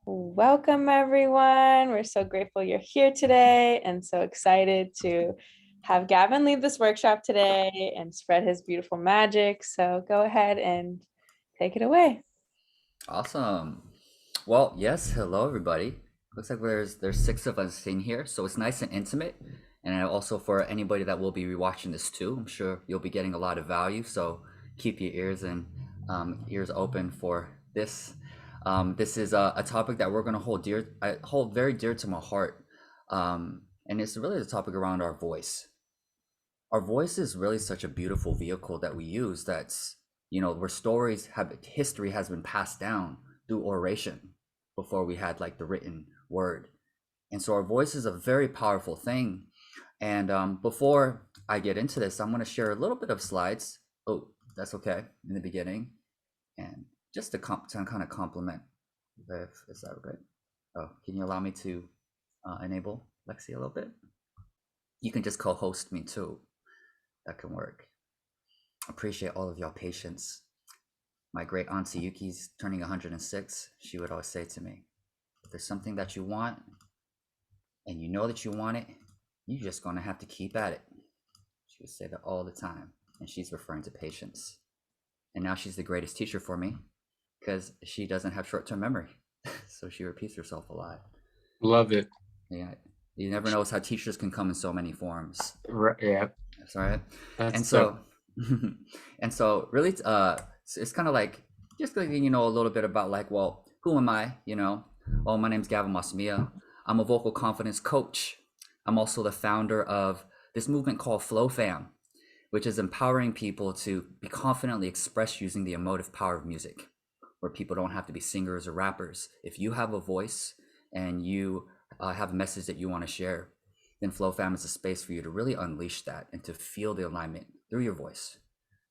Welcome, everyone. We're so grateful you're here today and so excited to have Gavin lead this workshop today and spread his beautiful magic. So go ahead and take it away. Awesome. Well, yes, hello everybody. Looks like there's 6 of us in here, so it's nice and intimate. And also for anybody that will be rewatching this too, I'm sure you'll be getting a lot of value. So keep your ears open for this. This is a topic that we're going to hold very dear to my heart, and it's really the topic around our voice. Our voice is really such a beautiful vehicle that we use. Where history has been passed down through oration before we had like the written word. And so our voice is a very powerful thing. And before I get into this, I'm going to share a little bit of slides. Oh, that's okay in the beginning. And just to kind of compliment, is that okay? Oh, can you allow me to enable Lexi a little bit? You can just co-host me too. That can work. Appreciate all of y'all patience. My great auntie Yuki's turning 106. She would always say to me, if there's something that you want and you know that you want it, you're just going to have to keep at it. She would say that all the time. And she's referring to patience. And now she's the greatest teacher for me because she doesn't have short-term memory. So she repeats herself a lot. Love it. Yeah. You never know how teachers can come in so many forms. Right. Yeah. That's right. That's And so really it's kind of like just like, a little bit about like, well, who am I? Oh, my name's Gavin Masumia. I'm a vocal confidence coach. I'm also the founder of this movement called Flow Fam, which is empowering people to be confidently expressed using the emotive power of music, where people don't have to be singers or rappers. If you have a voice and you have a message that you want to share, then Flow Fam is a space for you to really unleash that and to feel the alignment through your voice.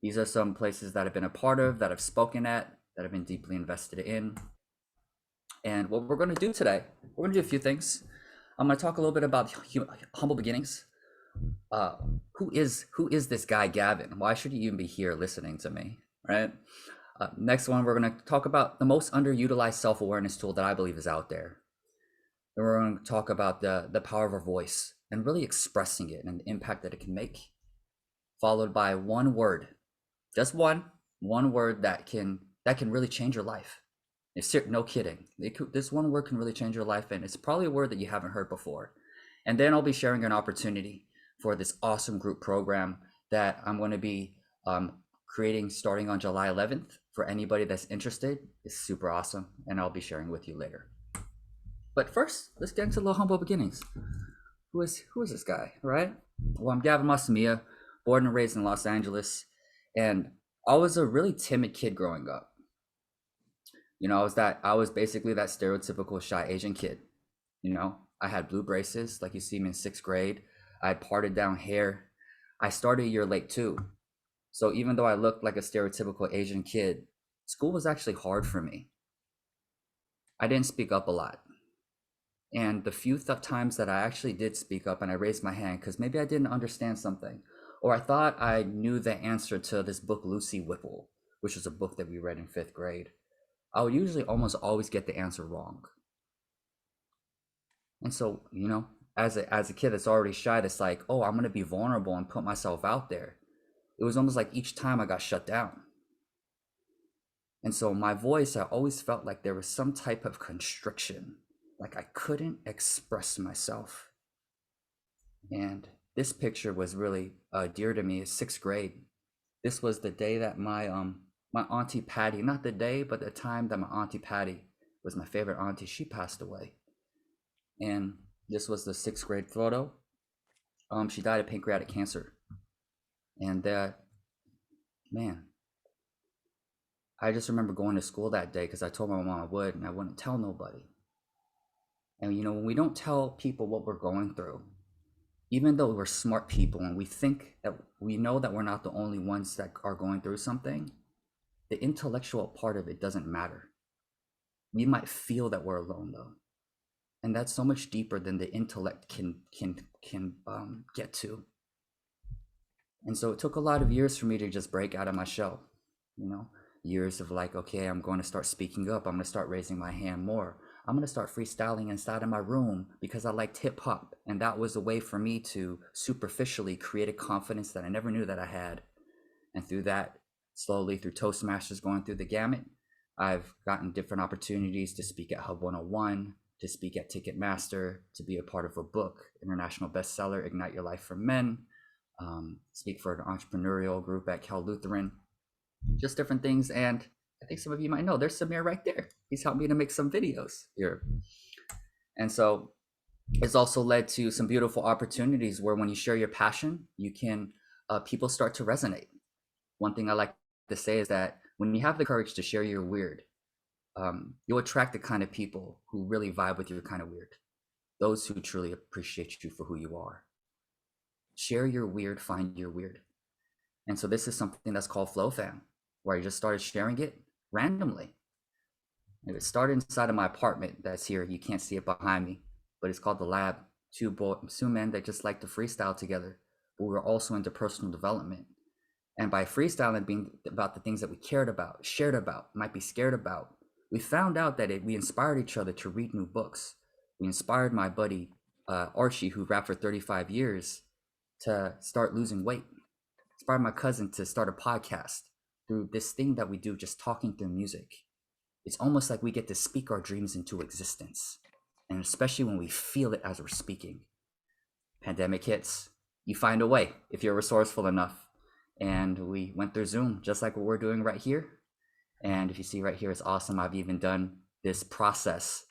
These are some places that I've been a part of, that I've spoken at, that I've been deeply invested in. And what we're going to do today, we're going to do a few things. I'm going to talk a little bit about humble beginnings. Who is this guy Gavin? Why should he even be here listening to me, right? Next one, we're going to talk about the most underutilized self-awareness tool that I believe is out there. Then we're going to talk about the power of our voice and really expressing it and the impact that it can make, followed by one word, just one word that can really change your life. No kidding. This one word can really change your life, and it's probably a word that you haven't heard before. And then I'll be sharing an opportunity for this awesome group program that I'm going to be creating starting on July 11th. For anybody that's interested, it's super awesome, and I'll be sharing with you later. But first, let's get into the humble beginnings. Who is this guy, right? Well, I'm Gavin Masumia, born and raised in Los Angeles, and I was a really timid kid growing up. I was basically that stereotypical shy Asian kid. I had blue braces, like you see me in 6th grade. I had parted down hair. I started a year late too. So even though I looked like a stereotypical Asian kid, school was actually hard for me. I didn't speak up a lot. And the few times that I actually did speak up and I raised my hand because maybe I didn't understand something, or I thought I knew the answer to this book, Lucy Whipple, which was a book that we read in 5th grade, I would usually almost always get the answer wrong. And so, as a kid that's already shy, that's like, oh, I'm going to be vulnerable and put myself out there. It was almost like each time I got shut down. And so my voice, I always felt like there was some type of constriction, like I couldn't express myself. And this picture was really dear to me. 6th grade. This was the day that my auntie Patty, not the day, but the time that my auntie Patty was my favorite auntie, she passed away. And this was the 6th grade photo. She died of pancreatic cancer. And man, I just remember going to school that day because I told my mom I would, and I wouldn't tell nobody. And when we don't tell people what we're going through, even though we're smart people and we think that we know that we're not the only ones that are going through something, the intellectual part of it doesn't matter. We might feel that we're alone though. And that's so much deeper than the intellect can get to. And so it took a lot of years for me to just break out of my shell. you know, years of like, okay, I'm going to start speaking up. I'm going to start raising my hand more. I'm going to start freestyling inside of my room because I liked hip hop. And that was a way for me to superficially create a confidence that I never knew that I had. And through that, slowly through Toastmasters, going through the gamut, I've gotten different opportunities to speak at Hub 101, to speak at Ticketmaster, to be a part of a book, international bestseller, Ignite Your Life for Men, speak for an entrepreneurial group at Cal Lutheran, just different things. And I think some of you might know there's Samir right there. He's helped me to make some videos here. And so it's also led to some beautiful opportunities where when you share your passion, you can, people start to resonate. One thing I like to say is that when you have the courage to share your weird, you'll attract the kind of people who really vibe with your kind of weird, those who truly appreciate you for who you are. Share your weird, find your weird. And so this is something that's called Flow Fam, where I just started sharing it randomly. And it started inside of my apartment that's here. You can't see it behind me, but it's called The Lab. Two men that just like to freestyle together, but we're also into personal development. And by freestyling being about the things that we cared about, shared about, might be scared about, we found out that we inspired each other to read new books. We inspired my buddy Archie, who rapped for 35 years, to start losing weight. Inspired my cousin to start a podcast through this thing that we do, just talking through music. It's almost like we get to speak our dreams into existence. And especially when we feel it as we're speaking. Pandemic hits, you find a way if you're resourceful enough. And we went through Zoom, just like what we're doing right here. And if you see right here, it's awesome. I've even done this process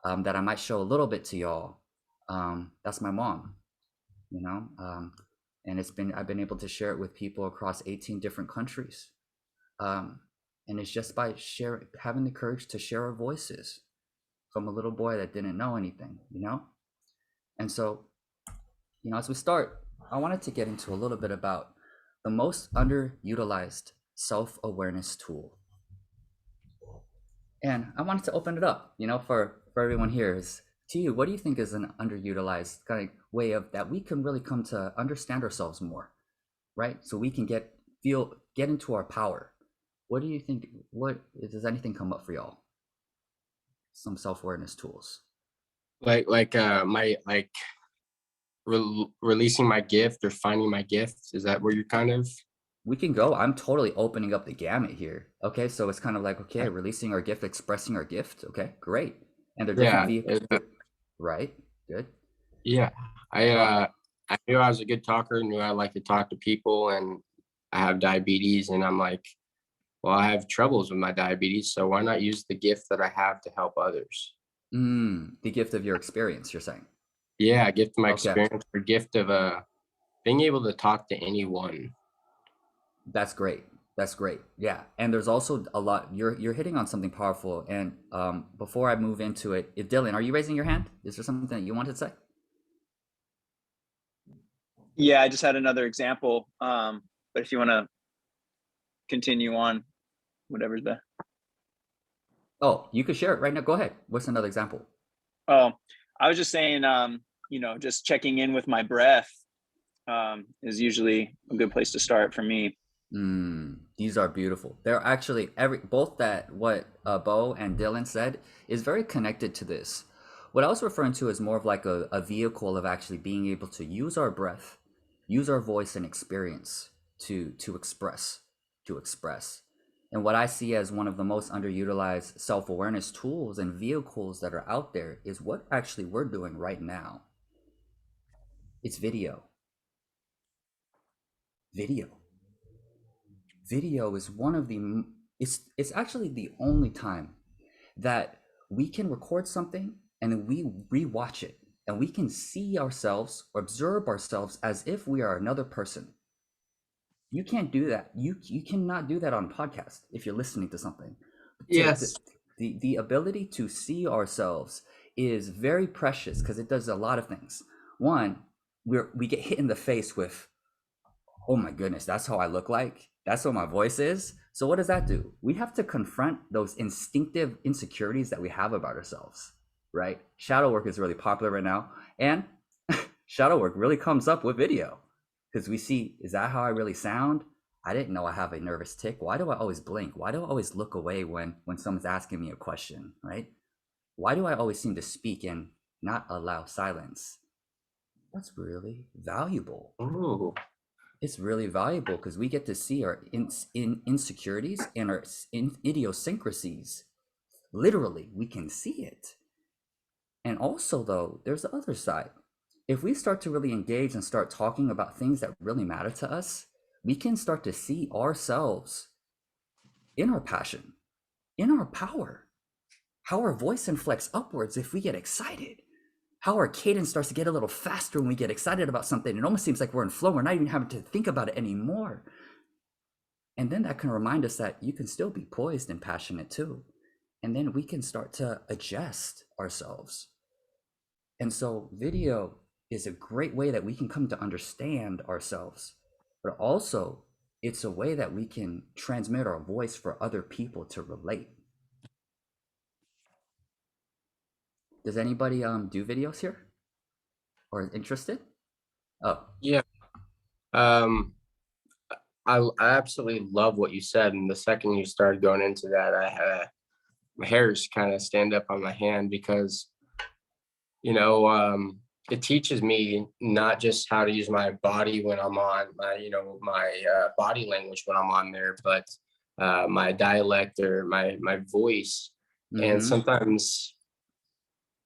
that I might show a little bit to y'all. That's my mom, you know, and I've been able to share it with people across 18 different countries. And it's just by having the courage to share our voices from a little boy that didn't know anything, you know? And so, you know, as we start, I wanted to get into a little bit about the most underutilized self-awareness tool. And I wanted to open it up, you know, for everyone here. Is to you, what do you think is an underutilized kind of way of that we can really come to understand ourselves more, right? So we can get into our power. What do you think? What does anything come up for y'all? Some self-awareness tools. Releasing my gift or finding my gift. Is that where you're kind of? We can go. I'm totally opening up the gamut here. Okay, so it's kind of like, okay, releasing our gift, expressing our gift. Okay, great. And they're different vehicles, right? Good. Yeah, I knew I was a good talker. Knew I like to talk to people, and I have diabetes, and I'm like, well, I have troubles with my diabetes, so why not use the gift that I have to help others? The gift of your experience, you're saying? Yeah, a gift of my experience, or gift of being able to talk to anyone. That's great. That's great. Yeah. And there's also a lot, you're hitting on something powerful. And before I move into it, Dylan, are you raising your hand? Is there something that you wanted to say? Yeah, I just had another example. But if you want to continue on, whatever's best. Oh, you could share it right now. Go ahead. What's another example? Oh, I was just saying, you know, just checking in with my breath is usually a good place to start for me. These are beautiful. They're actually both that what Bo and Dylan said is very connected to this. What I was referring to is more of like a vehicle of actually being able to use our breath, use our voice and experience to express. And what I see as one of the most underutilized self-awareness tools and vehicles that are out there is what actually we're doing right now. It's video. Video is one of the, it's actually the only time that we can record something and then we rewatch it and we can see ourselves or observe ourselves as if we are another person. You can't do that. You cannot do that on a podcast if you're listening to something. Yes. The ability to see ourselves is very precious because it does a lot of things. One, we get hit in the face with, oh my goodness, that's how I look like. That's what my voice is. So what does that do? We have to confront those instinctive insecurities that we have about ourselves, right? Shadow work is really popular right now. And shadow work really comes up with video because we see, is that how I really sound? I didn't know I have a nervous tick. Why do I always blink? Why do I always look away when someone's asking me a question, right? Why do I always seem to speak and not allow silence? That's really valuable. Ooh. It's really valuable because we get to see our insecurities and our idiosyncrasies. Literally, we can see it. And also, though, there's the other side. If we start to really engage and start talking about things that really matter to us, we can start to see ourselves in our passion, in our power, how our voice inflects upwards if we get excited, how our cadence starts to get a little faster when we get excited about something. It almost seems like we're in flow. We're not even having to think about it anymore. And then that can remind us that you can still be poised and passionate too. And then we can start to adjust ourselves. And so video is a great way that we can come to understand ourselves, but also it's a way that we can transmit our voice for other people to relate. Does anybody do videos here or interested? Oh, Yeah. I absolutely love what you said. And the second you started going into that, I had my hairs kind of stand up on my hand because, it teaches me not just how to use my body when I'm on my body language when I'm on there, but my dialect or my voice. And sometimes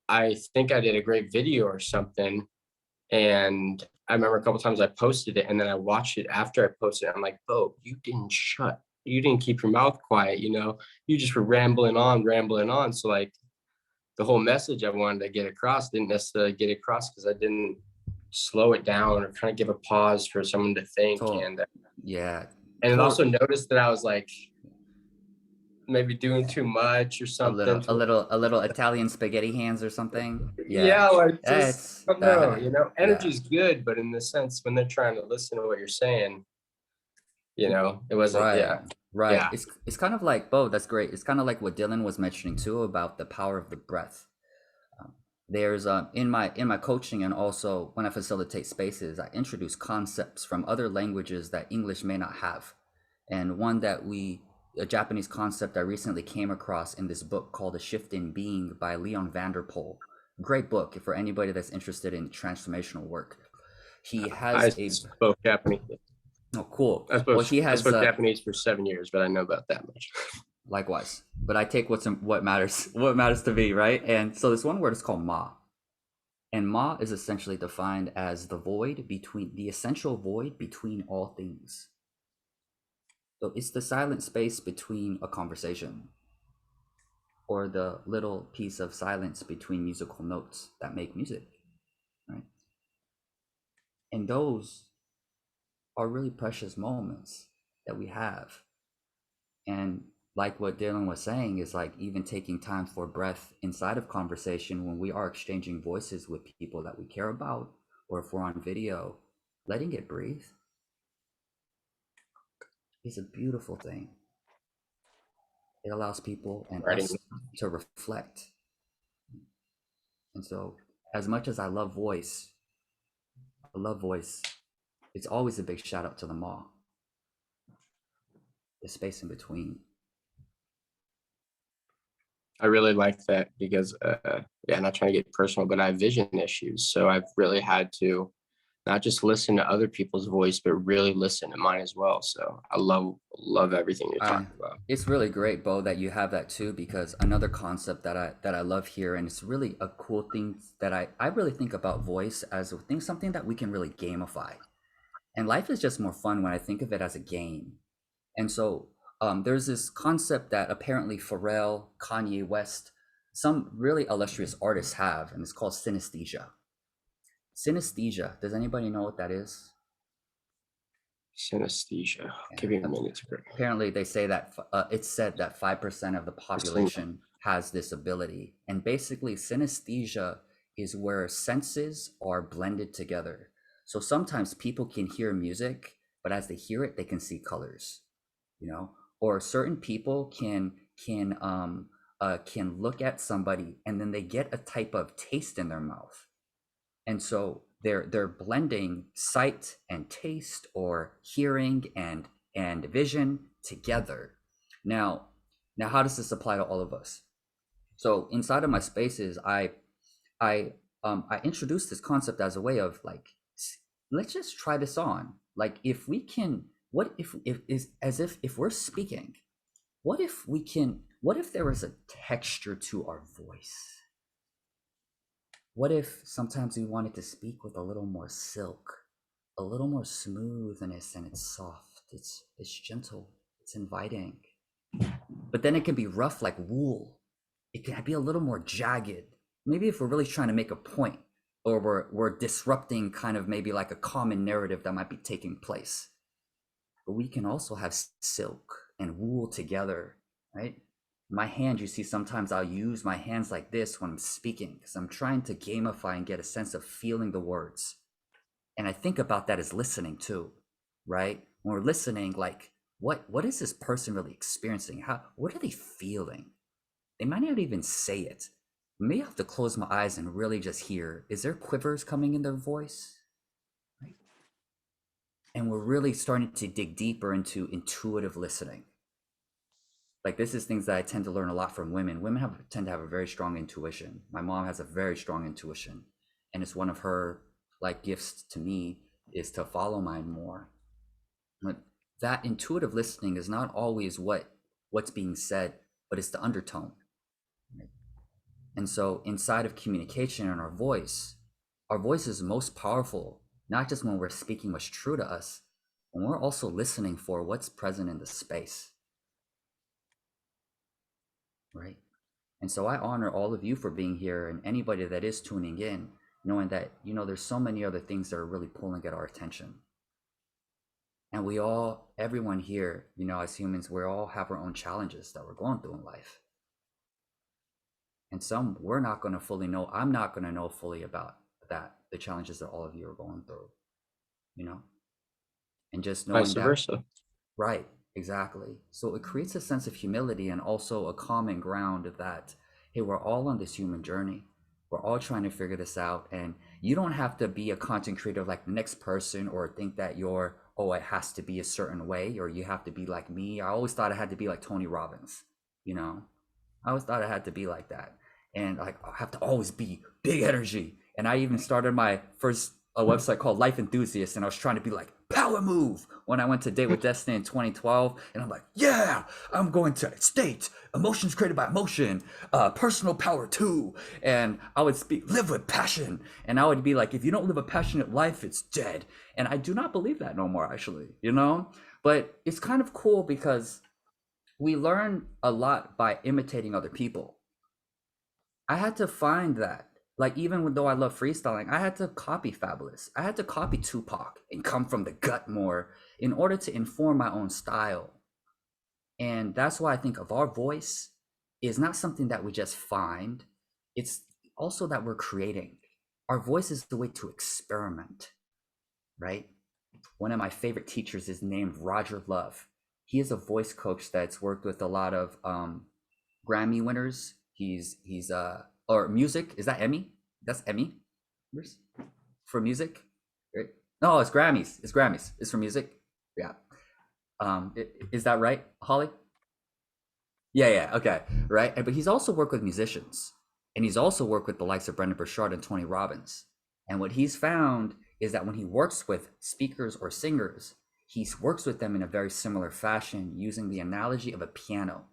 I think I did a great video or something, and I remember a couple times I posted it and then I watched it after I posted it. I'm like, "Oh, you didn't keep your mouth quiet, you just were rambling on, rambling on." So like the whole message I wanted to get across didn't necessarily get across because I didn't slow it down or kind of give a pause for someone to think. Yeah. And then also noticed that I was like maybe doing too much or something. A little Italian spaghetti hands or something. Yeah, like It's I don't know, energy's good, but in the sense when they're trying to listen to what you're saying, it wasn't. Right. Yeah. It's kind of like, Bo, that's great. It's kind of like what Dylan was mentioning too about the power of the breath. There's in my coaching and also when I facilitate spaces, I introduce concepts from other languages that English may not have. And one that a Japanese concept I recently came across in this book called A Shift in Being by Leon Vanderpoel. Great book for anybody that's interested in transformational work. He has spoke Japanese. Oh, cool. I spoke Japanese for 7 years, but I know about that much. Likewise, but I take what matters to me, right? And so this one word is called ma, and ma is essentially defined as the essential void between all things. So it's the silent space between a conversation, or the little piece of silence between musical notes that make music, right? And those are really precious moments that we have. And like what Dylan was saying is like even taking time for breath inside of conversation when we are exchanging voices with people that we care about, or if we're on video, letting it breathe is a beautiful thing. It allows people and us to reflect. And so as much as I love voice, it's always a big shout out to the ma, the space in between. I really like that because, not trying to get personal, but I have vision issues. So I've really had to not just listen to other people's voice, but really listen to mine as well. So I love everything you're talking about. It's really great, Bo, that you have that too, because another concept that I love here, and it's really a cool thing that I really think about voice as something that we can really gamify. And life is just more fun when I think of it as a game. And so there's this concept that apparently Pharrell, Kanye West, some really illustrious artists have, and it's called synesthesia. Synesthesia, does anybody know what that is? Synesthesia. Give me a minute. Apparently they say that it's said that 5% of the population has this ability. And basically synesthesia is where senses are blended together. So sometimes people can hear music, but as they hear it, they can see colors, or certain people can look at somebody and then they get a type of taste in their mouth. And so they're blending sight and taste, or hearing and and vision together. Now, how does this apply to all of us? So inside of my spaces, I introduced this concept as a way of like, let's just try this on. Like, if we can, what if is as if we're speaking, what if there was a texture to our voice? What if sometimes we wanted to speak with a little more silk, a little more smoothness, and it's soft, it's gentle, it's inviting. But then it can be rough like wool. It can be a little more jagged. Maybe if we're really trying to make a point, or we're disrupting kind of maybe like a common narrative that might be taking place. But we can also have silk and wool together, right? My hand, you see, sometimes I'll use my hands like this when I'm speaking because I'm trying to gamify and get a sense of feeling the words. And I think about that as listening too, right? When we're listening, like, what is this person really experiencing? What are they feeling? They might not even say it. Maybe I have to close my eyes and really just hear, is there quivers coming in their voice? Right? And we're really starting to dig deeper into intuitive listening. Like, this is things that I tend to learn a lot from women. Women tend to have a very strong intuition. My mom has a very strong intuition. And it's one of her like gifts to me is to follow mine more. But that intuitive listening is not always what's being said, but it's the undertone. Right? And so inside of communication and our voice is most powerful, not just when we're speaking what's true to us, when we're also listening for what's present in the space. Right? And so I honor all of you for being here, and anybody that is tuning in, knowing that, there's so many other things that are really pulling at our attention. And everyone here, as humans, we all have our own challenges that we're going through in life. And some we're not going to fully know. I'm not going to know fully about that, the challenges that all of you are going through, and just knowing Vice that. versa. Right, exactly. So it creates a sense of humility and also a common ground of that, hey, we're all on this human journey. We're all trying to figure this out. And you don't have to be a content creator like the next person or think that it has to be a certain way, or you have to be like me. I always thought I had to be like Tony Robbins, I always thought I had to be like that. And like, I have to always be big energy. And I even started my first website called Life Enthusiast, and I was trying to be like power move when I went to Date with Destiny in 2012. And I'm like, yeah, I'm going to state emotions created by emotion, personal power too. And I would live with passion. And I would be like, if you don't live a passionate life, it's dead. And I do not believe that no more, actually, but it's kind of cool because we learn a lot by imitating other people. I had to find that. Like, even though I love freestyling, I had to copy Fabulous. I had to copy Tupac and come from the gut more in order to inform my own style. And that's why I think of our voice is not something that we just find. It's also that we're creating. Our voice is the way to experiment, right? One of my favorite teachers is named Roger Love. He is a voice coach that's worked with a lot of Grammy winners. Or music, is that Emmy? That's Emmy for music, right? No, it's Grammys. It's for music. Yeah. Is that right, Holly? Yeah. Okay. Right. But he's also worked with musicians, and he's also worked with the likes of Brendan Burchard and Tony Robbins. And what he's found is that when he works with speakers or singers, he works with them in a very similar fashion, using the analogy of a piano.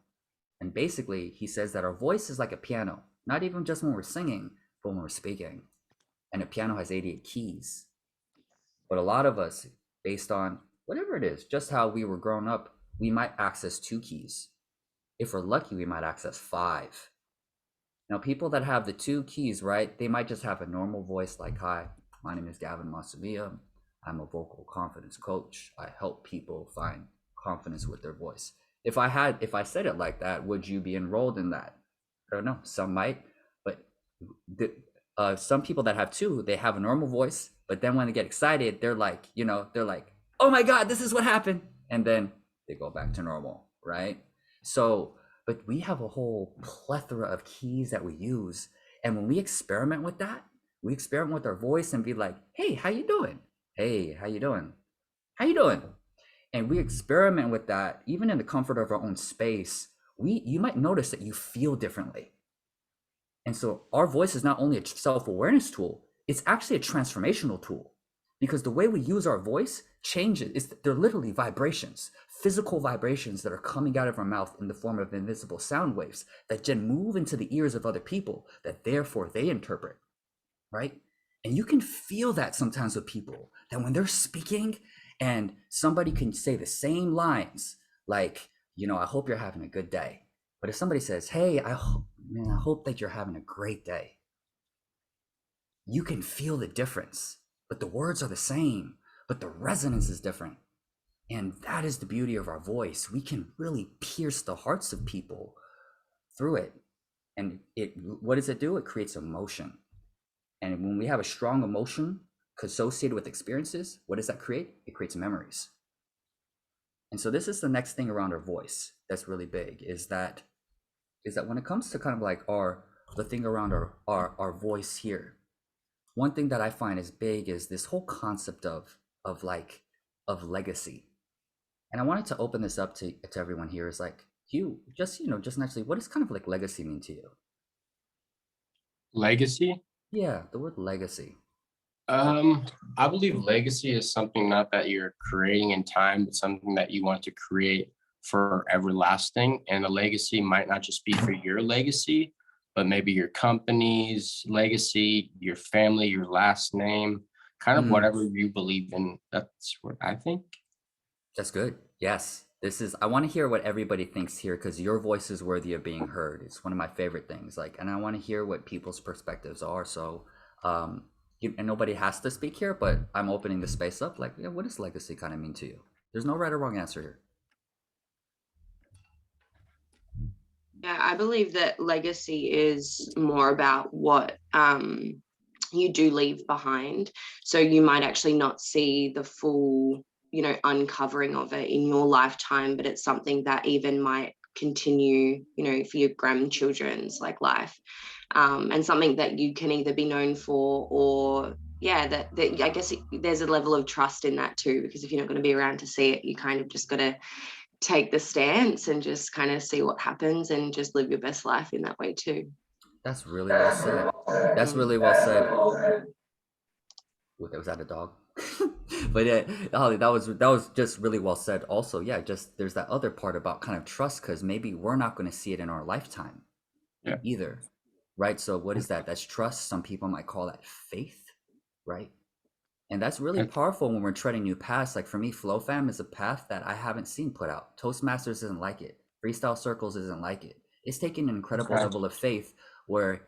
And basically, he says that our voice is like a piano, not even just when we're singing, but when we're speaking. And a piano has 88 keys. But a lot of us, based on whatever it is, just how we were growing up, we might access 2 keys. If we're lucky, we might access 5. Now, people that have the 2 keys, right, they might just have a normal voice like, hi, my name is Gavin Masamia. I'm a vocal confidence coach. I help people find confidence with their voice. If I said it like that, would you be enrolled in that? I don't know. Some might, but some people that have 2, they have a normal voice, but then when they get excited, they're like, oh my God, this is what happened. And then they go back to normal, right? So, but we have a whole plethora of keys that we use. And when we experiment with that, we experiment with our voice and be like, hey, how you doing? Hey, how you doing? How you doing? And we experiment with that even in the comfort of our own space. You might notice that you feel differently. And so our voice is not only a self-awareness tool, it's actually a transformational tool, because the way we use our voice changes. They're literally vibrations, physical vibrations that are coming out of our mouth in the form of invisible sound waves that then move into the ears of other people, that therefore they interpret, right? And you can feel that sometimes with people, that when they're speaking and somebody can say the same lines, like, I hope you're having a good day. But if somebody says, hey, I hope that you're having a great day, you can feel the difference. But the words are the same, but the resonance is different. And that is the beauty of our voice. We can really pierce the hearts of people through it. And what does it do? It creates emotion. And when we have a strong emotion associated with experiences, what does that create? It creates memories. And so this is the next thing around our voice that's really big, is that when it comes to kind of like the thing around our voice here, one thing that I find is big is this whole concept of legacy. And I wanted to open this up to everyone here, is like, just naturally, what does kind of like legacy mean to you? Legacy? Yeah, the word legacy. I believe legacy is something not that you're creating in time, but something that you want to create for everlasting. And a legacy might not just be for your legacy, but maybe your company's legacy, your family, your last name, kind of whatever you believe in. That's what I think. That's good. Yes. I want to hear what everybody thinks here, because your voice is worthy of being heard. It's one of my favorite things. And I want to hear what people's perspectives are. So, and nobody has to speak here, but I'm opening the space up. Like, what does legacy kind of mean to you? There's no right or wrong answer here. Yeah, I believe that legacy is more about what you do leave behind. So you might actually not see the full, uncovering of it in your lifetime, but it's something that even might continue, for your grandchildren's life, and something that you can either be known for, or that I guess there's a level of trust in that too, because if you're not going to be around to see it, you kind of just got to take the stance and just kind of see what happens and just live your best life in that way too. That's really well said. That's really well said. Was that a dog? But yeah, Holly, that was just really well said. Also, yeah, just there's that other part about kind of trust, because maybe we're not going to see it in our lifetime either, right? So what is that? That's trust. Some people might call that faith, right? And that's really powerful when we're treading new paths. Like for me, Flow Fam is a path that I haven't seen put out. Toastmasters isn't like it. Freestyle Circles isn't like it. It's taking an incredible level of faith where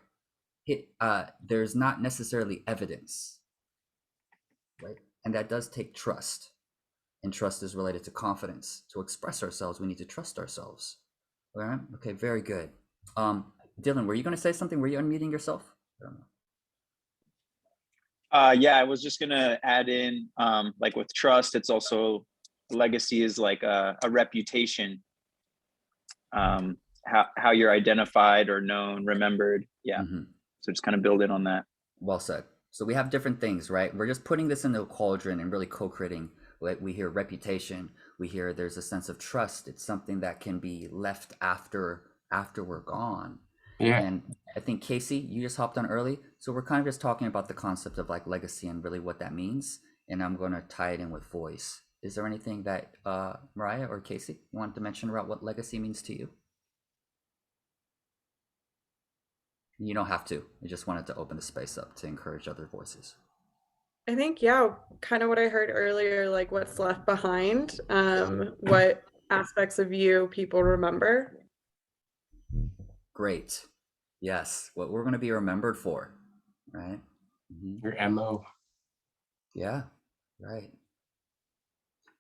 there's not necessarily evidence, right? And that does take trust. And trust is related to confidence. To express ourselves, we need to trust ourselves. All right? Okay, very good. Dylan, were you going to say something? Were you unmuting yourself? I don't know. Yeah, I was just gonna add in, like with trust, it's also legacy is like a reputation, how you're identified or known, remembered. Yeah. So just kind of build in on that. Well said. So we have different things, right? We're just putting this into a cauldron and really co-creating. We hear reputation. We hear there's a sense of trust. It's something that can be left after we're gone. Yeah. And I think Casey, you just hopped on early. So we're kind of just talking about the concept of like legacy and really what that means. And I'm going to tie it in with voice. Is there anything that Mariah or Casey you wanted to mention about what legacy means to you? You don't have to. I just wanted to open the space up to encourage other voices. I think, kind of what I heard earlier, like what's left behind, what aspects of you people remember. Great. Yes, what we're going to be remembered for, right? Your MO. Yeah, right.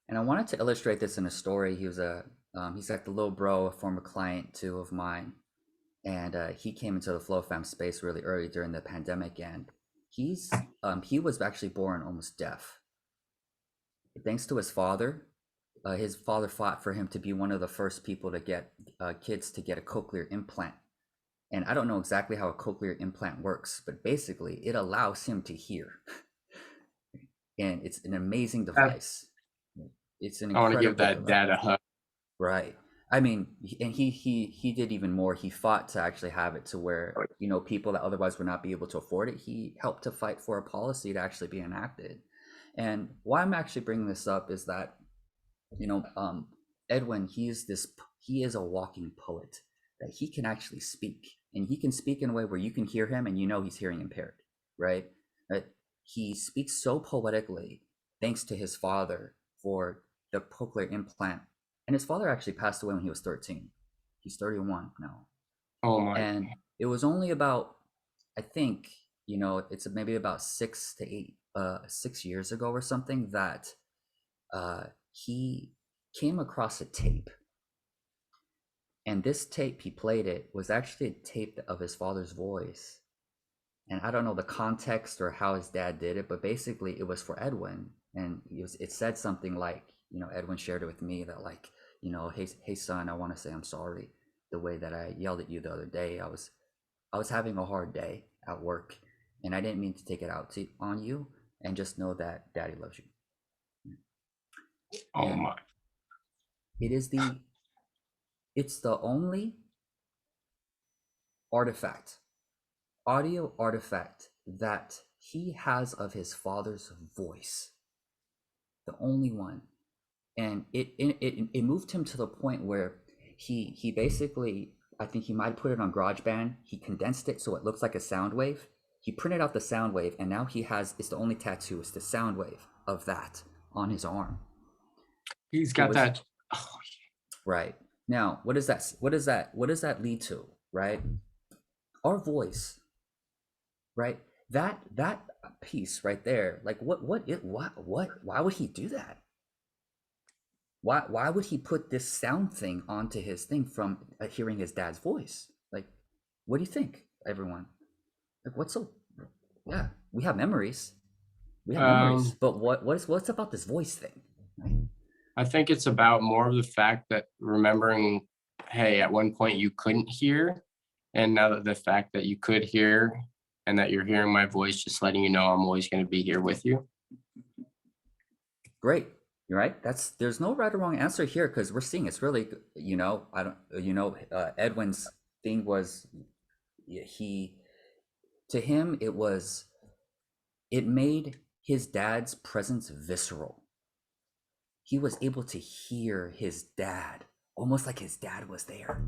And I wanted to illustrate this in a story. He's like the little bro, a former client too of mine. And he came into the Flow Fam space really early during the pandemic, and he was actually born almost deaf. Thanks to his father fought for him to be one of the first people to get kids to get a cochlear implant. And I don't know exactly how a cochlear implant works, but basically it allows him to hear. And it's an amazing device. it's an I want to give incredible that dad a hug. right. I mean, and he did even more. He fought to actually have it to where, you know, people that otherwise would not be able to afford it, he helped to fight for a policy to actually be enacted. And why I'm actually bringing this up is that, you know, Edwin, he is a walking poet, that he can actually speak, and he can speak in a way where you can hear him and you know he's hearing impaired, right? That he speaks so poetically thanks to his father for the cochlear implant. And his father actually passed away when he was 13. He's 31 now. Oh my. And it was only about, I think, you know, it's maybe about 6 years ago or something that he came across a tape. And this tape, he played it, was actually a tape of his father's voice. And I don't know the context or how his dad did it, but basically it was for Edwin. And it said something like, you know, Edwin shared it with me that, like, you know, hey son, I want to say I'm sorry. The way that I yelled at you the other day, I was having a hard day at work, and I didn't mean to take it out on you. And just know that Daddy loves you. Oh And my. it's the only audio artifact that he has of his father's voice, the only one. And it moved him to the point where he basically, I think he might put it on GarageBand. He condensed it so it looks like a sound wave. He printed out the sound wave, and now it's the only tattoo, it's the sound wave of that on his arm. He's got that. Oh. Right. Now, what does that lead to, right? Our voice, right? That piece right there, like what why would he do that? Why would he put this sound thing onto his thing from hearing his dad's voice? Like, what do you think, everyone? Like, yeah, we have memories. But what's about this voice thing, right? I think it's about more of the fact that remembering, hey, at one point you couldn't hear, and now that the fact that you could hear and that you're hearing my voice, just letting you know I'm always going to be here with you. Great. You're right. There's no right or wrong answer here, because we're seeing it's really, you know, Edwin's thing was, to him, it made his dad's presence visceral. He was able to hear his dad, almost like his dad was there.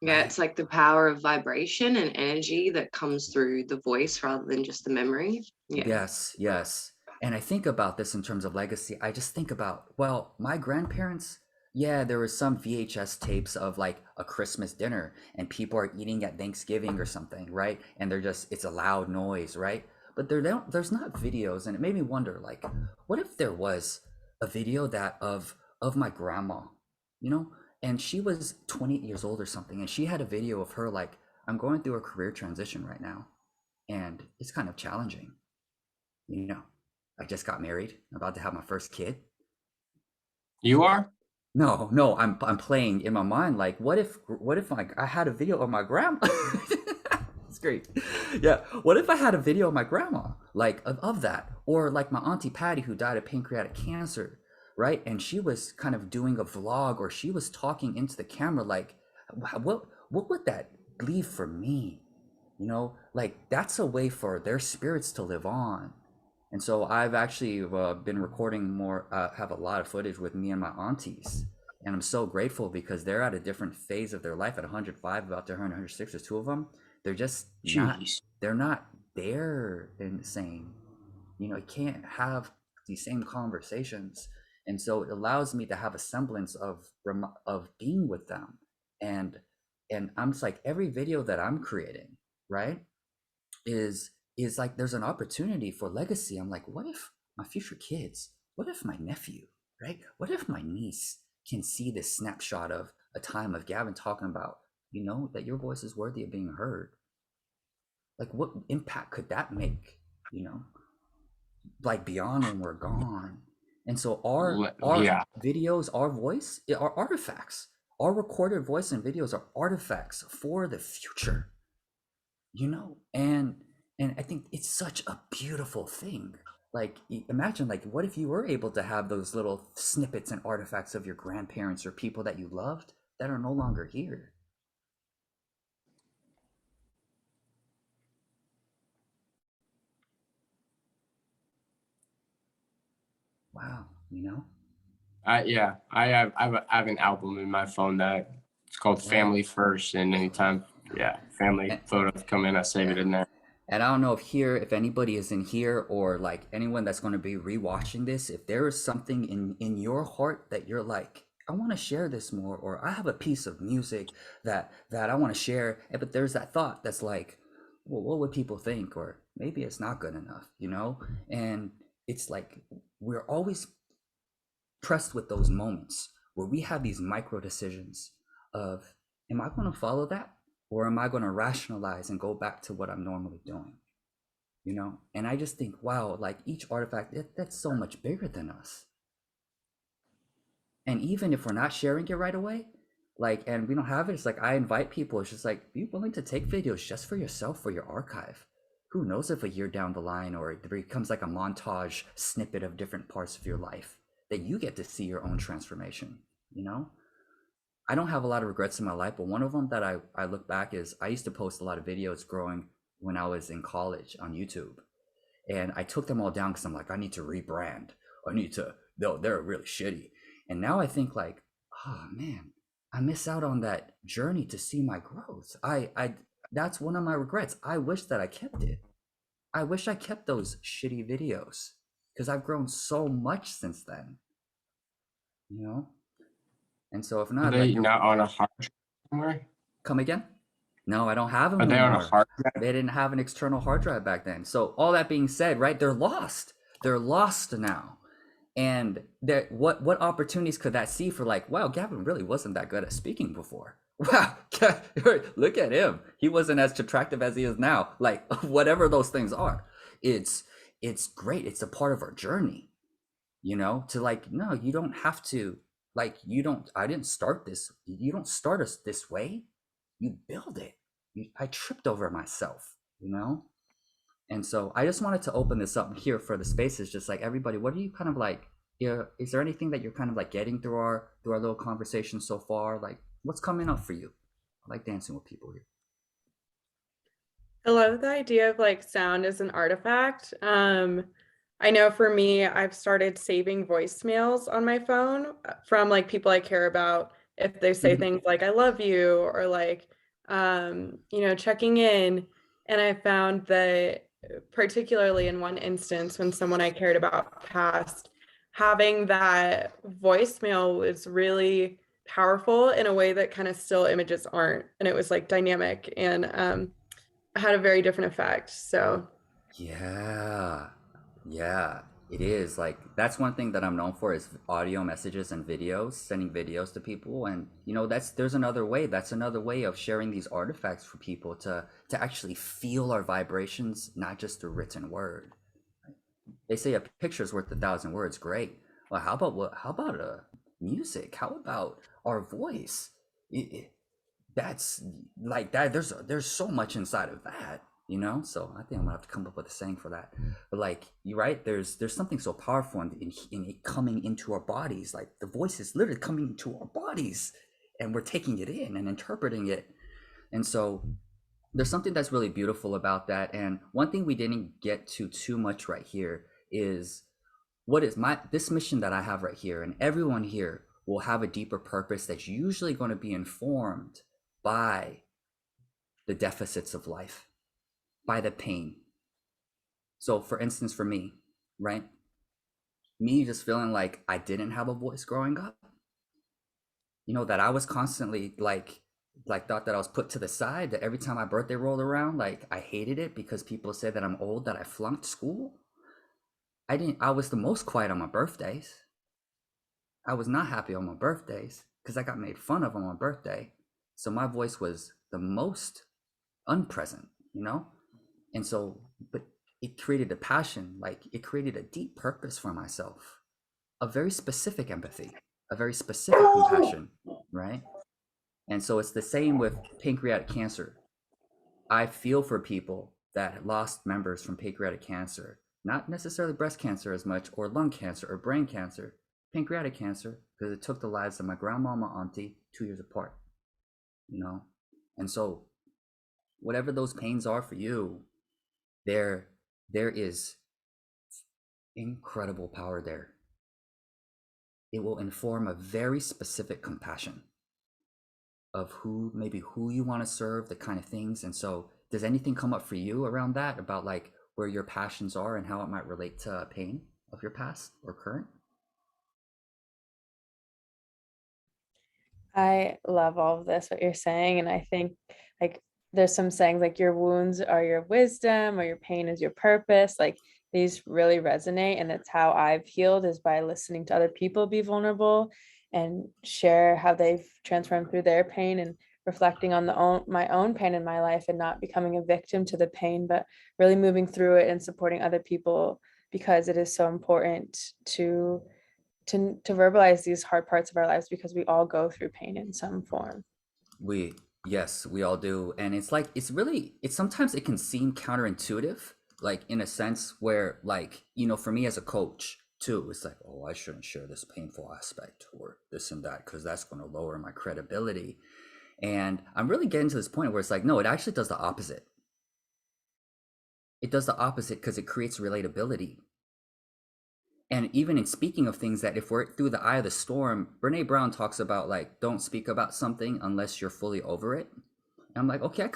Yeah, Right? it's like the power of vibration and energy that comes through the voice rather than just the memory. Yeah. Yes. And I think about this in terms of legacy. I just think about, well, my grandparents, yeah, there were some VHS tapes of like a Christmas dinner and people are eating at Thanksgiving or something, right? And it's a loud noise, right? But there's not videos, and it made me wonder, like, what if there was a video of my grandma, you know, and she was 28 years old or something, and she had a video of her like, I'm going through a career transition right now, and it's kind of challenging, you know. I just got married, I'm about to have my first kid. You are? No, I'm playing in my mind, like, what if I had a video of my grandma? It's great. Yeah, what if I had a video of my grandma, like of that, or like my auntie Patty, who died of pancreatic cancer, right? And she was kind of doing a vlog, or she was talking into the camera, like, what would that leave for me? You know, like, that's a way for their spirits to live on. And so I've actually been recording more, have a lot of footage with me and my aunties. And I'm so grateful because they're at a different phase of their life at 105, about to turn 106. There's two of them. They're just they're not there and the same. You know, you can't have these same conversations. And so it allows me to have a semblance of being with them. And I'm just like, every video that I'm creating, right, is like, there's an opportunity for legacy. I'm like, what if my future kids, what if my nephew, right, what if my niece can see this snapshot of a time of Gavin talking about, you know, that your voice is worthy of being heard. Like, what impact could that make, you know, like, beyond when we're gone? And so our videos, our voice, are artifacts. Our recorded voice and videos are artifacts for the future, you know. And I think it's such a beautiful thing. Like, imagine, like, what if you were able to have those little snippets and artifacts of your grandparents or people that you loved that are no longer here? Wow, you know? I have an album in my phone that it's called Yeah. Family First, and anytime family And, photos come in, I save it yeah. in there. And I don't know if anybody is in here or like anyone that's going to be rewatching this, if there is something in your heart that you're like, I want to share this more, or I have a piece of music that I want to share, but there's that thought that's like, well, what would people think? Or maybe it's not good enough, you know? And it's like we're always pressed with those moments where we have these micro decisions of, am I going to follow that, or am I going to rationalize and go back to what I'm normally doing, you know? And I just think, wow, like each artifact, that's so much bigger than us. And even if we're not sharing it right away, like, and we don't have it, it's like I invite people, it's just like, be willing to take videos just for yourself, for your archive. Who knows if a year down the line, or it becomes like a montage snippet of different parts of your life that you get to see your own transformation, you know? I don't have a lot of regrets in my life, but one of them that I look back is I used to post a lot of videos growing when I was in college on YouTube. And I took them all down because I'm like, I need to rebrand. I need to, no, they're really shitty. And now I think like, oh man, I miss out on that journey to see my growth. That's one of my regrets. I wish that I kept it. I wish I kept those shitty videos because I've grown so much since then, you know? And so if Are not, they like, not on a hard drive somewhere? come again? No, I don't have them Are no they on a more. hard drive? They didn't have an external hard drive back then. So all that being said, right, they're lost. They're lost now. And what opportunities could that see for like, wow, Gavin really wasn't that good at speaking before. Wow, look at him. He wasn't as attractive as he is now. Like whatever those things are, it's great. It's a part of our journey, you know, to like, no, you don't have to, like, I didn't start this. You don't start us this way. You build it. I tripped over myself, you know? And so I just wanted to open this up here for the spaces, just like everybody, what are you kind of like, yeah, is there anything that you're kind of like getting through our little conversation so far? Like what's coming up for you? I like dancing with people here. I love the idea of like sound as an artifact. I know for me, I've started saving voicemails on my phone from like people I care about. If they say things like, I love you, or like, checking in. And I found that, particularly in one instance, when someone I cared about passed, having that voicemail was really powerful in a way that kind of still images aren't. And it was like dynamic and had a very different effect. So Yeah. Yeah, it is. Like that's one thing that I'm known for is audio messages and videos, sending videos to people. And you know, there's another way. That's another way of sharing these artifacts for people to actually feel our vibrations, not just a written word. They say a picture's worth 1,000 words. Great. Well, how about music? How about our voice? That's like that. There's so much inside of that, you know. So I think I'm gonna have to come up with a saying for that. But like you're right, there's something so powerful in it coming into our bodies. Like the voice is literally coming into our bodies, and we're taking it in and interpreting it. And so there's something that's really beautiful about that. And one thing we didn't get to too much right here is what is this mission that I have right here, and everyone here will have a deeper purpose that's usually going to be informed by the deficits of life, by the pain. So for instance, for me, right? Me just feeling like I didn't have a voice growing up, you know, that I was constantly like thought that I was put to the side, that every time my birthday rolled around, like I hated it because people said that I'm old, that I flunked school. I was the most quiet on my birthdays. I was not happy on my birthdays because I got made fun of on my birthday. So my voice was the most unpresent, you know? And so, but it created a passion, like it created a deep purpose for myself, a very specific empathy, a very specific compassion, right? And so it's the same with pancreatic cancer. I feel for people that lost members from pancreatic cancer Not necessarily breast cancer as much, or lung cancer, or brain cancer, pancreatic cancer, because it took the lives of my grandma and my auntie 2 years apart, you know? And so whatever those pains are for you, there is incredible power there. It will inform a very specific compassion of who you want to serve, the kind of things. And so does anything come up for you around that, about like where your passions are and how it might relate to pain of your past or current? I love all of this, what you're saying. And I think like there's some sayings like your wounds are your wisdom or your pain is your purpose. Like these really resonate. And that's how I've healed, is by listening to other people be vulnerable and share how they've transformed through their pain, and reflecting on my own pain in my life, and not becoming a victim to the pain, but really moving through it and supporting other people, because it is so important to verbalize these hard parts of our lives, because we all go through pain in some form. Yes, we all do. And it's like, it's sometimes it can seem counterintuitive, like in a sense where, like, for me as a coach too, it's like, oh, I shouldn't share this painful aspect or this and that, because that's going to lower my credibility. And I'm really getting to this point where it's like, no, it actually does the opposite. It does the opposite because it creates relatability. And even in speaking of things that if we're through the eye of the storm, Brene Brown talks about like, don't speak about something unless you're fully over it. And I'm like, okay,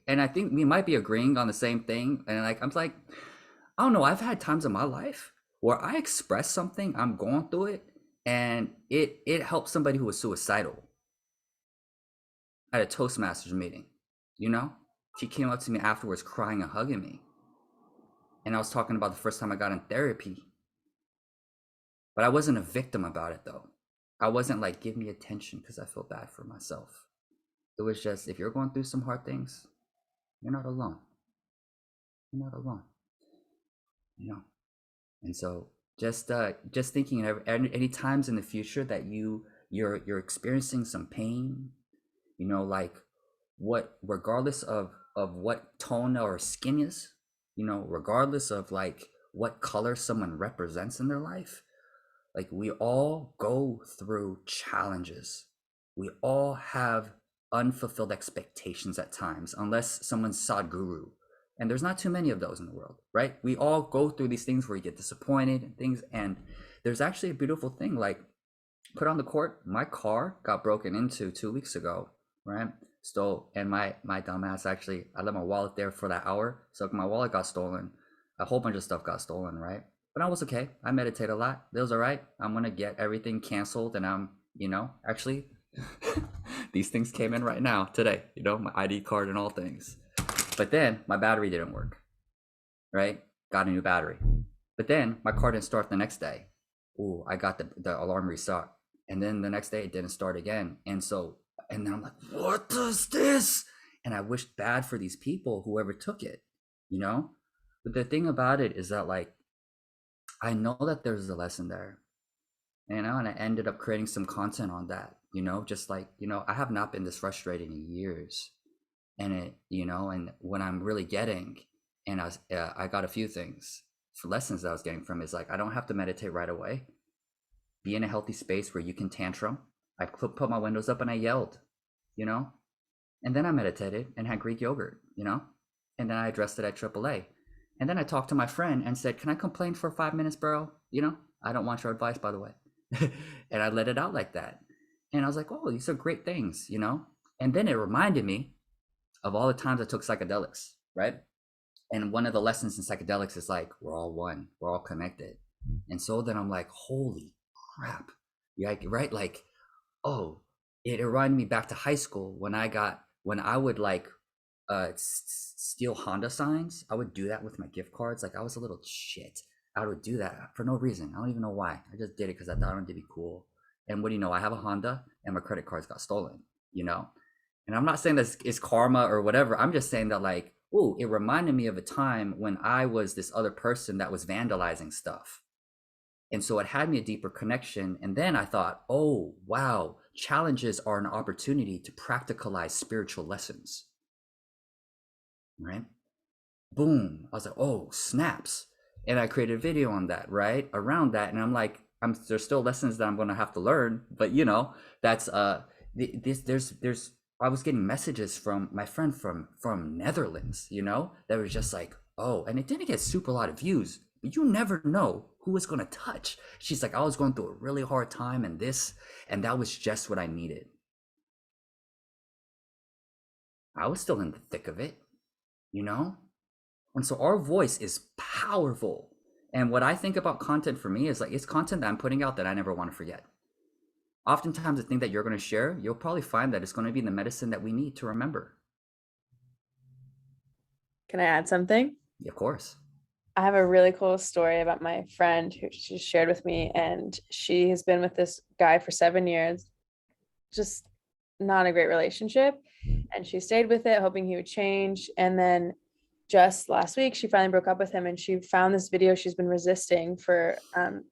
and I think we might be agreeing on the same thing. And like, I'm like, I don't know. I've had times in my life where I express something, I'm going through it, and it helped somebody who was suicidal at a Toastmasters meeting. She came up to me afterwards crying and hugging me. And I was talking about the first time I got in therapy. But I wasn't a victim about it though. I wasn't like, give me attention because I feel bad for myself. It was just, if you're going through some hard things, you're not alone. You're not alone. And so just thinking any times in the future that you're experiencing some pain, like regardless of what tone or skin is, regardless of like what color someone represents in their life, like we all go through challenges. We all have unfulfilled expectations at times, unless someone's Sadhguru. And there's not too many of those in the world, right? We all go through these things where you get disappointed and things. And there's actually a beautiful thing, like put on the court. My car got broken into 2 weeks ago, right? And my dumbass, actually, I left my wallet there for that hour. So my wallet got stolen. A whole bunch of stuff got stolen, right? But I was okay. I meditate a lot. It was all right. I'm going to get everything canceled. And I'm, actually, these things came in right now, today, my ID card and all things. But then my battery didn't work, right? Got a new battery. But then my car didn't start the next day. Ooh, I got the alarm reset. And then the next day it didn't start again. And then I'm like, what does this? And I wished bad for these people, whoever took it, But the thing about it is that, like, I know that there's a lesson there, and I ended up creating some content on that, just like, I have not been this frustrated in years. And it, and what I'm really getting, and I got a few things, lessons that I was getting from is like, I don't have to meditate right away. Be in a healthy space where you can tantrum. I put my windows up and I yelled, and then I meditated and had Greek yogurt, and then I addressed it at AAA. And then I talked to my friend and said, can I complain for 5 minutes, bro? I don't want your advice, by the way. And I let it out like that. And I was like, oh, these are great things, And then it reminded me of all the times I took psychedelics, right? And one of the lessons in psychedelics is like, we're all one, we're all connected. And so then I'm like, holy crap. Yeah, right? Like, oh, it reminded me back to high school when I would like steal Honda signs. I would do that with my gift cards. Like, I was a little shit. I would do that for no reason. I don't even know why. I just did it because I thought I wanted to be cool. And what do you know? I have a Honda and my credit cards got stolen, And I'm not saying this is karma or whatever. I'm just saying that, like, oh, it reminded me of a time when I was this other person that was vandalizing stuff. And so it had me a deeper connection. And then I thought, oh, wow, challenges are an opportunity to practicalize spiritual lessons. Right? Boom. I was like, oh, snaps. and I created a video on that, right, around that. And I'm like, there's still lessons that I'm going to have to learn, but you know, that's there's I was getting messages from my friend from Netherlands, you know, that was just like, oh, and it didn't get super a lot of views, but you never know who it's going to touch. She's like, I was going through a really hard time, and that was just what I needed. I was still in the thick of it, you know? And so our voice is powerful. And what I think about content for me is like, it's content that I'm putting out that I never want to forget. Oftentimes, the thing that you're going to share, you'll probably find that it's going to be the medicine that we need to remember. Can I add something? Yeah, of course. I have a really cool story about my friend who she shared with me, and she has been with this guy for 7 years, just not a great relationship. And she stayed with it, hoping he would change. And then just last week, she finally broke up with him, and she found this video she's been resisting for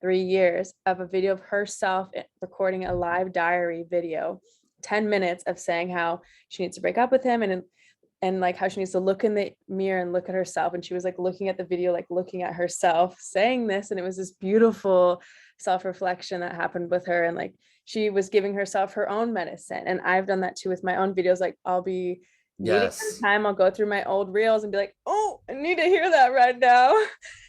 3 years of a video of herself recording a live diary video, 10 minutes of saying how she needs to break up with him, and like how she needs to look in the mirror and look at herself. And she was like looking at the video, like looking at herself saying this. And it was this beautiful self-reflection that happened with her. And like, she was giving herself her own medicine. And I've done that too with my own videos. Like I'll be needing some time, I'll go through my old reels and be like, oh, I need to hear that right now.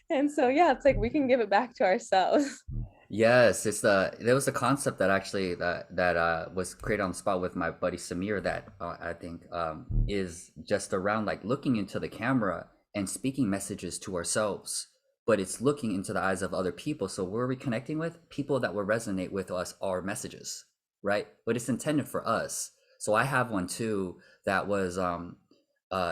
And so, yeah, it's like, we can give it back to ourselves. Yes, there was a concept that actually that was created on the spot with my buddy Samir that I think is just around like looking into the camera and speaking messages to ourselves, but it's looking into the eyes of other people. So where are we connecting with? People that will resonate with us, our messages, right? But it's intended for us. So I have one too that was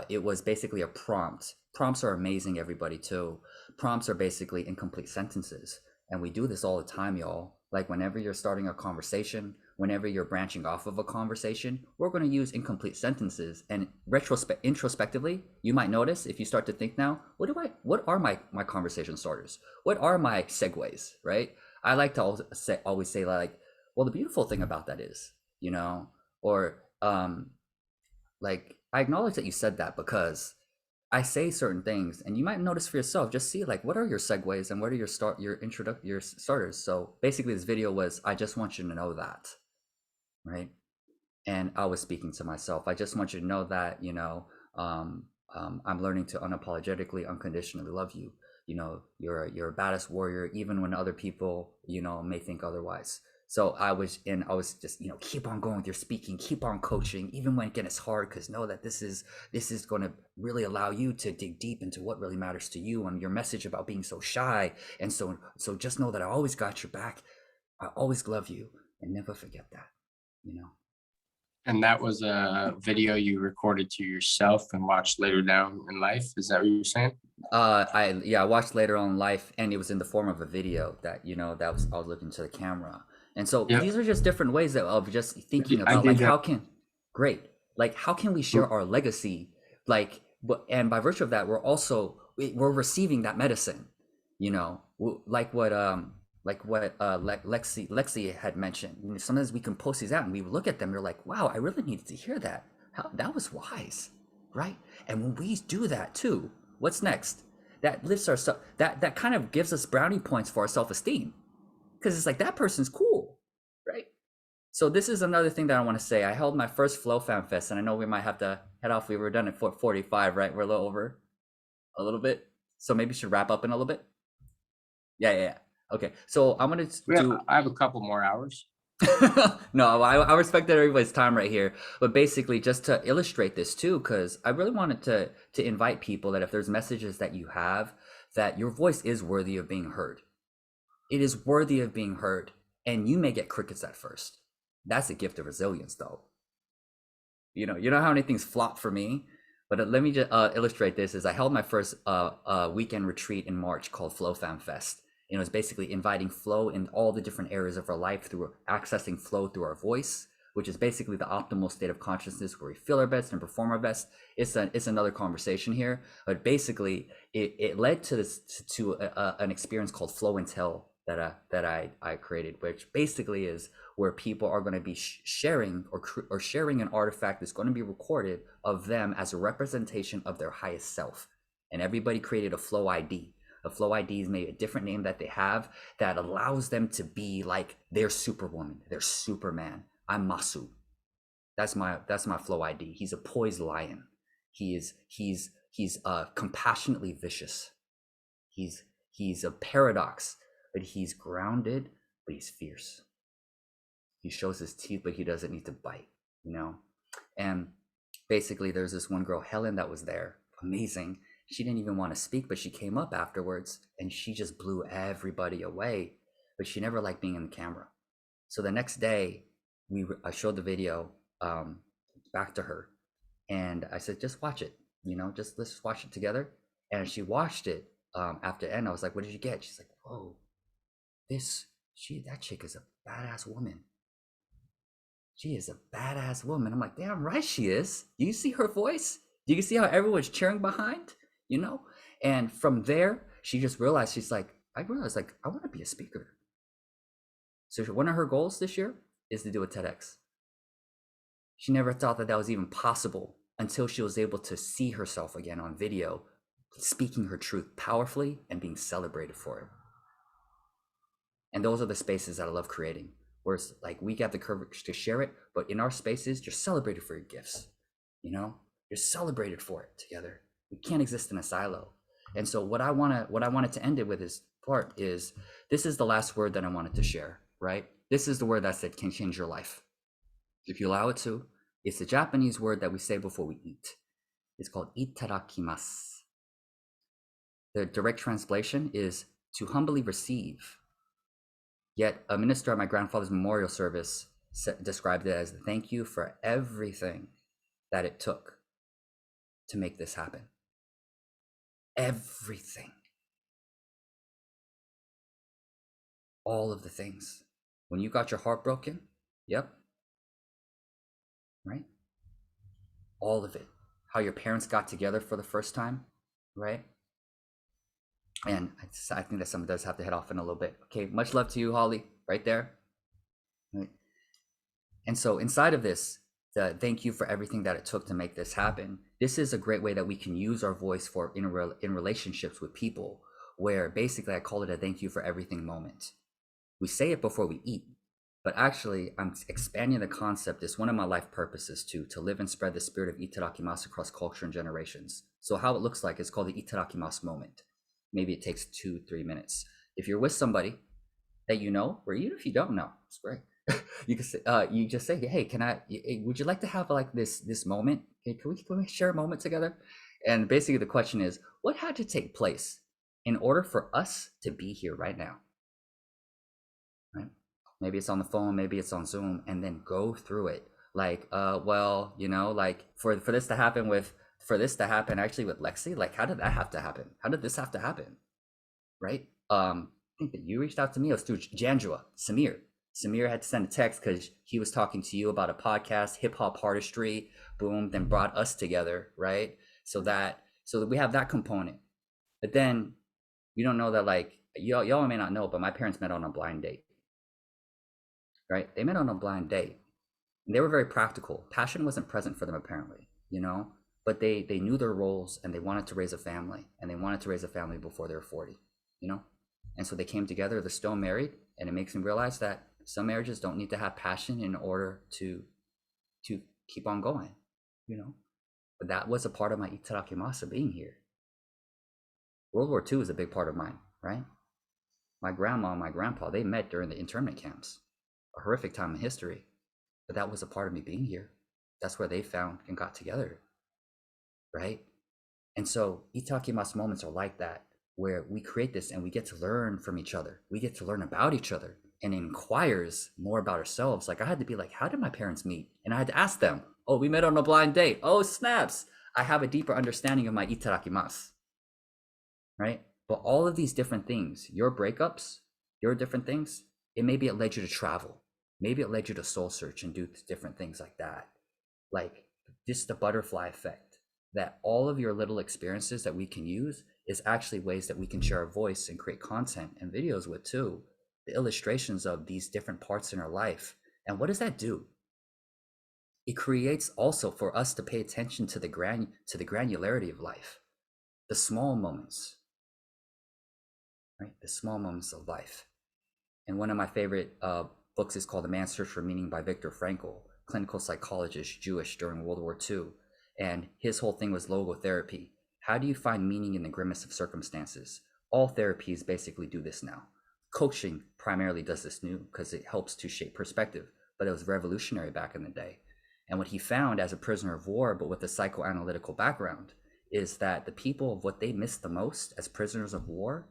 it was basically a prompt. Prompts are amazing, everybody, too. Prompts are basically incomplete sentences. And we do this all the time, y'all. Like whenever you're starting a conversation, whenever you're branching off of a conversation, we're going to use incomplete sentences. And introspectively, you might notice if you start to think now, what are my conversation starters? What are my segues, right? I like to always say like, well, the beautiful thing about that is, you know, or like, I acknowledge that you said that because I say certain things, and you might notice for yourself. Just see like, what are your segues and what are your starters. So basically, this video was, I just want you to know that, right? And I was speaking to myself. I just want you to know that, you know, I'm learning to unapologetically, unconditionally love you. You know, you're a badass warrior, even when other people, you know, may think otherwise. So I was just, you know, keep on going with your speaking, keep on coaching, even when it gets hard, because know that this is going to really allow you to dig deep into what really matters to you, and your message about being so shy. And so just know that I always got your back. I always love you, and never forget that, you know. And that was a video you recorded to yourself and watched later down in life. Is that what you're saying? I watched later on in life, and it was in the form of a video that, you know, I was looking to the camera. And so these are just different ways of just thinking about like, how can we share our legacy? Like, and by virtue of that, we're receiving that medicine, you know, like what Lexi had mentioned. Sometimes we can post these out and we look at them, we're like, wow, I really needed to hear that. That was wise, right? And when we do that too, what's next? That lifts our stuff. That kind of gives us brownie points for our self-esteem. Because it's like, that person's cool, right? So this is another thing that I want to say. I held my first Flow Fan Fest, and I know we might have to head off. We were done at 45, right? We're a little over a little bit. So maybe we should wrap up in a little bit. Yeah. Okay, so I'm going to I have a couple more hours. No, I respected everybody's time right here. But basically, just to illustrate this too, because I really wanted to invite people that if there's messages that you have, that your voice is worthy of being heard. It is worthy of being heard, and you may get crickets at first. That's a gift of resilience, though. You know how many things flop for me. But let me just illustrate this. Is I held my first weekend retreat in March called Flow Fan Fest. It was basically inviting flow in all the different areas of our life through accessing flow through our voice, which is basically the optimal state of consciousness where we feel our best and perform our best. It's another conversation here, but basically it led to an experience called Flow and Tell that I created, which basically is where people are going to be sharing or sharing an artifact that's going to be recorded of them as a representation of their highest self. And everybody created a Flow ID. A flow ID is maybe a different name that they have that allows them to be like their superwoman, their Superman. I'm Masu. That's my flow ID. He's a poised lion. He's compassionately vicious. He's a paradox, but he's grounded, but he's fierce. He shows his teeth, but he doesn't need to bite, you know? And basically there's this one girl, Helen, that was there. Amazing. She didn't even want to speak, but she came up afterwards and she just blew everybody away, but she never liked being in the camera. So the next day I showed the video back to her and I said, just watch it, you know, let's watch it together. And she watched it after the end. I was like, what did you get? She's like, whoa, that chick is a badass woman. She is a badass woman. I'm like, damn right she is. Do you see her voice? Do you see how everyone's cheering behind? You know? And from there, she just realized, I want to be a speaker. So one of her goals this year is to do a TEDx. She never thought that was even possible until she was able to see herself again on video, speaking her truth powerfully and being celebrated for it. And those are the spaces that I love creating, where it's like we get the courage to share it, but in our spaces, you're celebrated for your gifts. You know, you're celebrated for it together. We can't exist in a silo. And so what I wanted to end it with this part is, this is the last word that I wanted to share, right? This is the word that said can change your life. If you allow it to. It's a Japanese word that we say before we eat. It's called itadakimasu. The direct translation is to humbly receive. Yet a minister at my grandfather's memorial service described it as thank you for everything that it took to make this happen. Everything. All of the things. When you got your heart broken, yep. Right? All of it. How your parents got together for the first time, right? And I think that someone does have to head off in a little bit. Okay, much love to you, Holly, right there. Right. And so inside of this, the thank you for everything that it took to make this happen. This is a great way that we can use our voice for in relationships with people, where basically I call it a thank you for everything moment. We say it before we eat, but actually I'm expanding the concept. It's one of my life purposes to live and spread the spirit of itadakimasu across culture and generations. So how it looks like is called the itadakimasu moment. Maybe it takes 2-3 minutes. If you're with somebody that you know, or even if you don't know, it's great. You can say, you just say, hey, would you like to have like this moment? Okay, can we share a moment together? And basically the question is, what had to take place in order for us to be here right now? Right? Maybe it's on the phone, maybe it's on Zoom, and then go through it. Like, well, you know, like for this to happen actually with Lexi, like how did that have to happen? How did this have to happen? Right? I think that you reached out to me. It was through Janjua, Samir. Samir had to send a text because he was talking to you about a podcast, hip hop artistry, boom, then brought us together, right? So that we have that component. But then you don't know that, like, y'all may not know, but my parents met on a blind date. Right? They met on a blind date. And they were very practical. Passion wasn't present for them apparently, you know, but they knew their roles and they wanted to raise a family, and they wanted to raise a family before they were 40, you know? And so they came together, they're still married, and it makes me realize that some marriages don't need to have passion in order to keep on going, you know? But that was a part of my itadakimasu being here. World War II is a big part of mine, right? My grandma and my grandpa, they met during the internment camps, a horrific time in history, but that was a part of me being here. That's where they found and got together, right? And so itadakimasu moments are like that, where we create this and we get to learn from each other. We get to learn about each other, and it inquires more about ourselves. Like I had to be like, how did my parents meet? And I had to ask them, oh, we met on a blind date. Oh, snaps. I have a deeper understanding of my itadakimasu, right? But all of these different things, your breakups, your different things, maybe it led you to travel. Maybe it led you to soul search and do different things like that. Like just the butterfly effect, that all of your little experiences that we can use is actually ways that we can share our voice and create content and videos with too. The illustrations of these different parts in our life. And what does that do? It creates also for us to pay attention to the granularity of life, the small moments, right? The small moments of life. And one of my favorite books is called The Man's Search for Meaning by Viktor Frankl, clinical psychologist, Jewish during World War II. And his whole thing was logotherapy. How do you find meaning in the grimmest of circumstances? All therapies basically do this now. Coaching primarily does this new because it helps to shape perspective, but it was revolutionary back in the day. And what he found as a prisoner of war, but with a psychoanalytical background, is that the people of what they missed the most as prisoners of war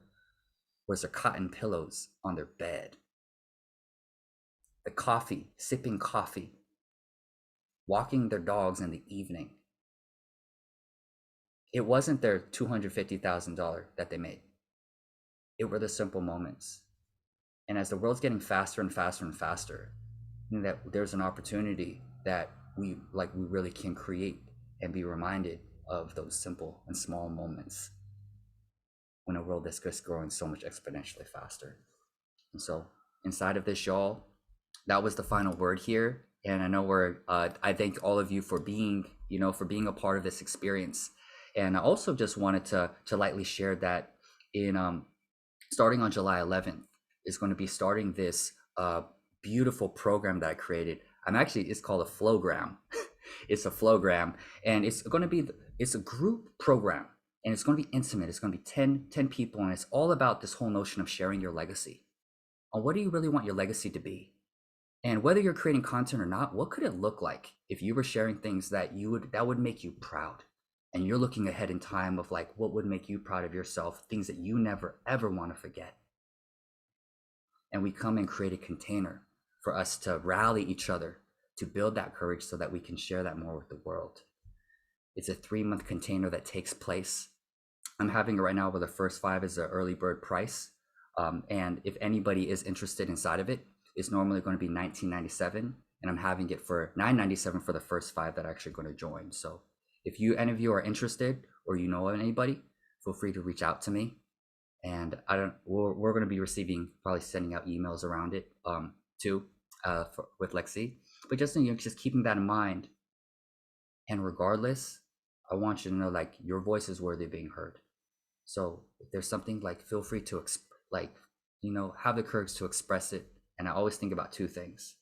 was their cotton pillows on their bed, the coffee, sipping coffee, walking their dogs in the evening. It wasn't their $250,000 that they made. It were the simple moments. And as the world's getting faster and faster and faster, I think that there's an opportunity that we really can create and be reminded of those simple and small moments when a world is just growing so much exponentially faster. And so inside of this, y'all, that was the final word here. And I know I thank all of you for being a part of this experience. And I also just wanted to lightly share that in starting on July 11th is going to be starting this beautiful program that I created. It's called a flowgram. It's a flowgram, and it's a group program, and it's going to be intimate. It's going to be 10 people, and it's all about this whole notion of sharing your legacy. And what do you really want your legacy to be? And whether you're creating content or not, what could it look like if you were sharing things that would make you proud? And you're looking ahead in time of like, what would make you proud of yourself, things that you never, ever want to forget. And we come and create a container for us to rally each other, to build that courage so that we can share that more with the world. It's a 3-month container that takes place. I'm having it right now where the first 5 is the early bird price. And if anybody is interested inside of it, it's normally going to be $19.97. And I'm having it for $9.97 for the first 5 that are actually going to join. So if any of you are interested or you know of anybody, feel free to reach out to me. And we're going to be probably sending out emails around it too with Lexi. But just keeping that in mind. And regardless, I want you to know like your voice is worthy of being heard. So if there's something, like, feel free to have the courage to express it. And I always think about 2 things.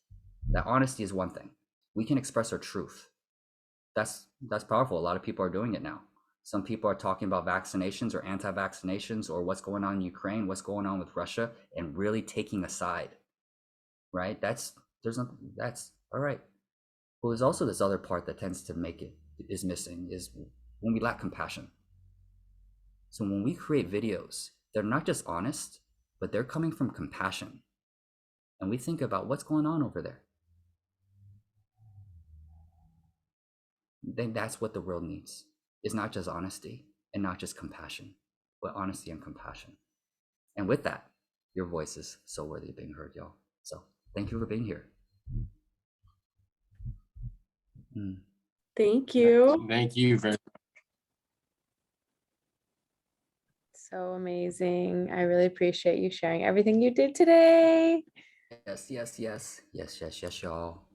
That honesty is one thing. We can express our truth. That's powerful. A lot of people are doing it now. Some people are talking about vaccinations or anti-vaccinations or what's going on in Ukraine, what's going on with Russia, and really taking a side, right? That's all right. But there's also this other part that tends to is missing, is when we lack compassion. So when we create videos, they're not just honest, but they're coming from compassion. And we think about what's going on over there. Then that's what the world needs. It's not just honesty and not just compassion, but honesty and compassion. And with that, your voice is so worthy of being heard, y'all. So thank you for being here. Thank you. Thank you very much. So amazing. I really appreciate you sharing everything you did today. Yes, y'all.